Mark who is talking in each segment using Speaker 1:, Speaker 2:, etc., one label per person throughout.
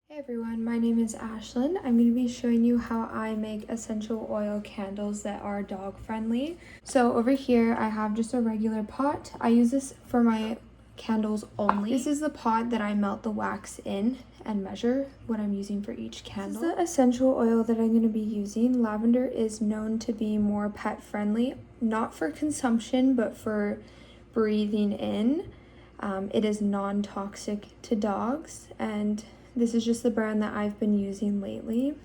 Speaker 1: Hey everyone, my name is Ashlyn. I'm going to be showing you how I make essential oil candles that are dog friendly. So over here I have just a regular pot. I use this for my candles only. This is the pot that I melt the wax in and measure what I'm using for each candle. This is the essential oil that I'm going to be using. Lavender is known to be more pet friendly, not for consumption but for breathing in. It is non-toxic to dogs, and this is just the brand that I've been using lately.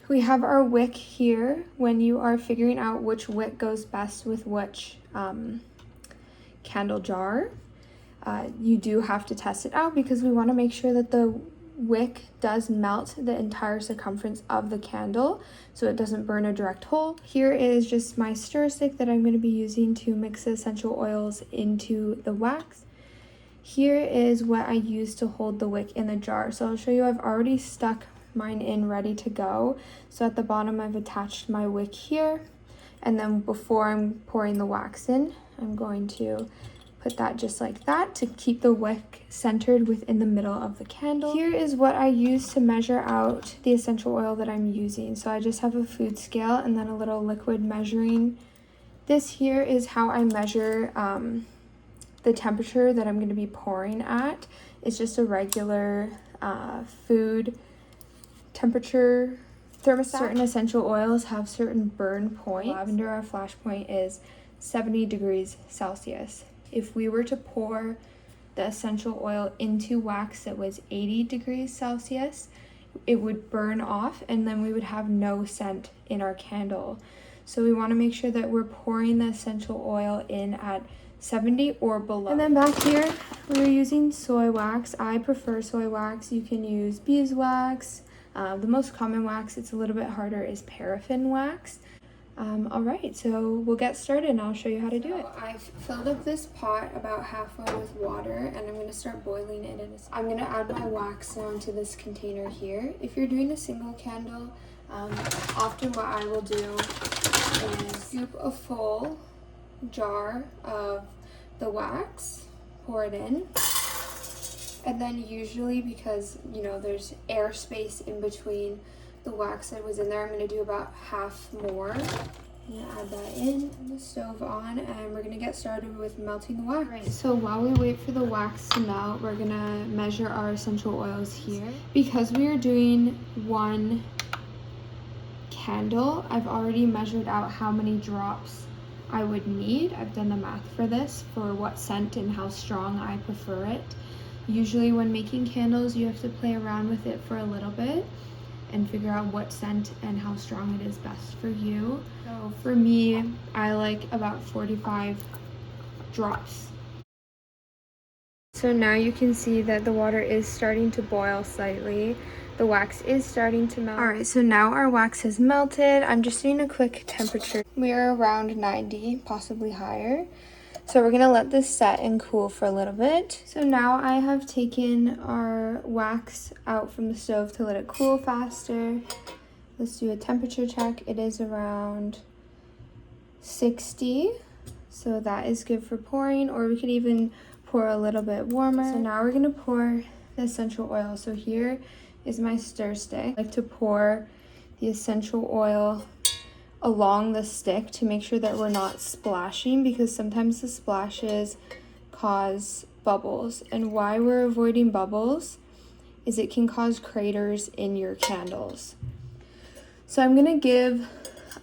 Speaker 1: We have our wick here. When you are figuring out which wick goes best with which candle jar, you do have to test it out because we want to make sure that the wick does melt the entire circumference of the candle so it doesn't burn a direct hole. Here is just my stir stick that I'm going to be using to mix the essential oils into the wax. Here is what I use to hold the wick in the jar. So I'll show you, I've already stuck mine in ready to go. So at the bottom I've attached my wick here, and then before I'm pouring the wax in, I'm going to put that just like that to keep the wick centered within the middle of the candle. Here is what I use to measure out the essential oil that I'm using. So I just have a food scale and then a little liquid measuring. This here is how I measure the temperature that I'm going to be pouring at. It's just a regular food temperature thermostat. Certain essential oils have certain burn points. Lavender, our flash point is 70 degrees Celsius. If we were to pour the essential oil into wax that was 80 degrees Celsius, it would burn off and then we would have no scent in our candle. So we want to make sure that we're pouring the essential oil in at 70 or below. And then back here, we're using soy wax. I prefer soy wax. You can use beeswax. The most common wax, it's a little bit harder, is paraffin wax. All right, so we'll get started and I'll show you how to do it. I've filled up this pot about halfway with water and I'm going to start boiling it in. I'm going to add my wax now into this container here. If you're doing a single candle, often what I will do is scoop a full jar of the wax, pour it in, and then usually, because you know there's air space in between the wax that was in there, I'm going to do about half more. I'm going to add that in, the stove on, and we're going to get started with melting the wax. Right, so while we wait for the wax to melt, we're going to measure our essential oils here. Because we are doing one candle, I've already measured out how many drops I would need. I've done the math for this, for what scent and how strong I prefer it. Usually when making candles, you have to play around with it for a little bit and figure out what scent and how strong it is best for you. So for me, I like about 45 drops. So now you can see that the water is starting to boil slightly. The wax is starting to melt. All right, so now our wax has melted. I'm just doing a quick temperature. We are around 90, possibly higher. So we're gonna let this set and cool for a little bit. So now I have taken our wax out from the stove to let it cool faster. Let's do a temperature check. It is around 60. So that is good for pouring, or we could even pour a little bit warmer. So now we're gonna pour the essential oil. So here is my stir stick. I like to pour the essential oil along the stick to make sure that we're not splashing, because sometimes the splashes cause bubbles. And why we're avoiding bubbles is it can cause craters in your candles. So I'm gonna give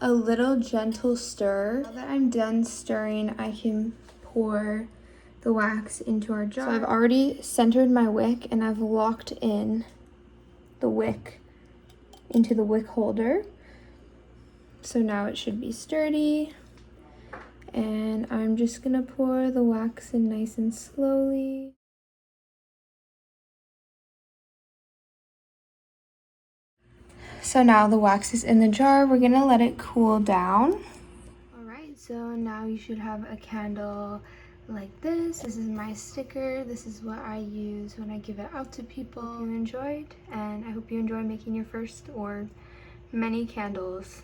Speaker 1: a little gentle stir. Now that I'm done stirring, I can pour the wax into our jar. So I've already centered my wick and I've locked in the wick into the wick holder. So now it should be sturdy, and I'm just gonna pour the wax in nice and slowly. So now the wax is in the jar. We're gonna let it cool down. All right, so now you should have a candle like this. This is my sticker. This is what I use when I give it out to people. Hope you enjoyed, and I hope you enjoy making your first or many candles.